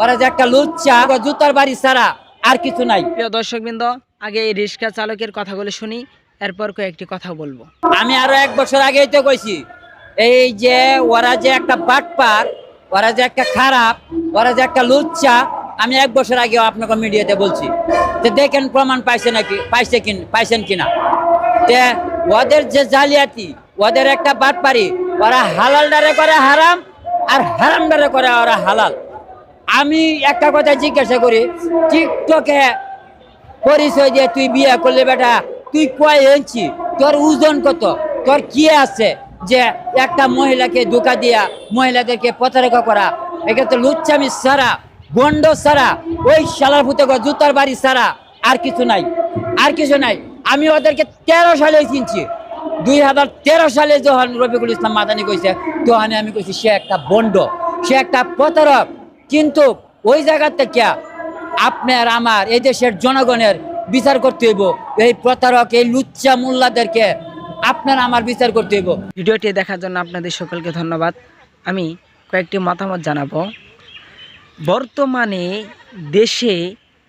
ওরা যে একটা লুচ্চা জুতার বাড়ি ছাড়া আর কিছু নাই। প্রিয় দর্শকবৃন্দ, আগে এই রিক্সা চালকের কথাগুলো শুনি, এরপর কয়েকটি কথা বলবো। আমি আরো 1 বছর আগেই তো কইছি, এই যে ওরা যে একটা বাটপার, ওরা যে একটা খারাপ, ওরা যে একটা লুচ্চা, আমি 1 বছর আগেও আপনাকে মিডিয়াতে বলছি যে দেখেন প্রমাণ পাইছেন কিনা। যে ওদের যে জালিয়াতি, ওদের একটা বাটপারি, ওরা হালাল ডারে করে হারাম আর হারাম ডারে করে ওরা হালাল। আমি একটা কথা জিজ্ঞাসা করি, টিকটকে পরিচয় দিয়ে তুই বিয়ে করলে বেটা, তুই কয় ইঞ্চি, তোর ওজন কত, তোর কি আছে যে একটা মহিলাকে ধোঁকা দিয়া মহিলাদেরকে প্রতারণা করা? এখানে তো লুচ্চামি ছাড়া, বন্ড ছাড়া, ওই শালার ভূতে জুতার বাড়ি ছাড়া আর কিছু নাই, আর কিছু নাই। আমি ওদেরকে 13 সালে চিনছি। 2013 সালে যখন রফিকুল ইসলাম মাদানি কইছে, তখন আমি কইছি সে একটা বন্ড, সে একটা প্রতারক। কিন্তু ওই জায়গা থেকে আপনার আমার এই দেশের জনগণের বিচার করতে হইব। এই প্রতারক, এই লুচ্চা মোল্লাদেরকে আপনার আমার বিচার করতে হইব। ভিডিওটি দেখার জন্য আপনাদের সকলকে ধন্যবাদ। আমি কয়েকটি মতামত জানাবো। বর্তমানে দেশে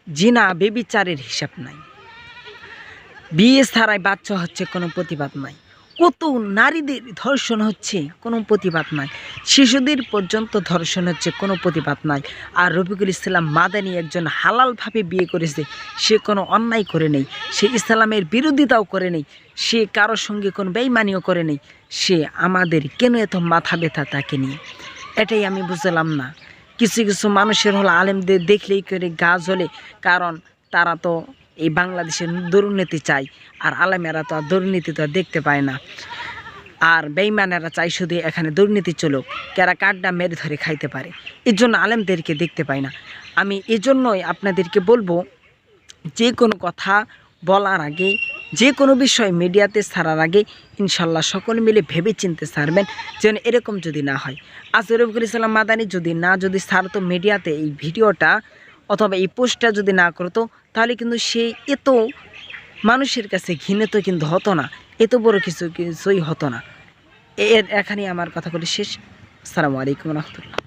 জিনা বেবিচারের হিসাব নাই, বিয়ে ছাড়াই বাচ্চা হচ্ছে, কোনো প্রতিবাদ নাই। কত নারীদের ধর্ষণ হচ্ছে, কোনো প্রতিবাদ নাই। শিশুদের পর্যন্ত ধর্ষণ হচ্ছে, কোনো প্রতিবাদ নাই। আর রফিকুল ইসলাম মাদানি একজন হালালভাবে বিয়ে করেছে, সে কোনো অন্যায় করে নেই, সে ইসলামের বিরোধিতাও করে নেই, সে কারোর সঙ্গে কোনো বেইমানিও করে নেই। সে আমাদের কেন এত মাথা ব্যথা তাকে নিয়ে, এটাই আমি বুঝলাম না। কিছু কিছু মানুষের হলো আলেমদের দেখলেই করে গা জ্বলে, কারণ তারা তো এই বাংলাদেশের দুর্নীতি চাই, আর আলেমেরা তো আর দুর্নীতি তো দেখতে পায় না। আর বেঈমানেরা চাই শুধু এখানে দুর্নীতি চলুক, কারা কাঠটা মেরে ধরে খাইতে পারে। এর জন্য আলেমদেরকে দেখতে পাই না। আমি এজন্যই আপনাদেরকে বলবো, যে কোনো কথা বলার আগে, যে কোনো বিষয় মিডিয়াতে ছাড়ার আগে ইনশাল্লাহ সকলে মিলে ভেবে চিনতে ছাড়বেন, যেন এরকম যদি না হয়। আজ রফিকুল ইসলাম মাদানি যদি ছাড়তো মিডিয়াতে এই ভিডিওটা অথবা এই পোস্টটা যদি না করতো, তাহলে কিন্তু সে এত মানুষের কাছে ঘৃণিত কিন্তু হতো না, এত বড় কিছুই হতো না। এখানেই আমার কথাগুলি শেষ। আসসালামু আলাইকুম রহমতুল্লাহ।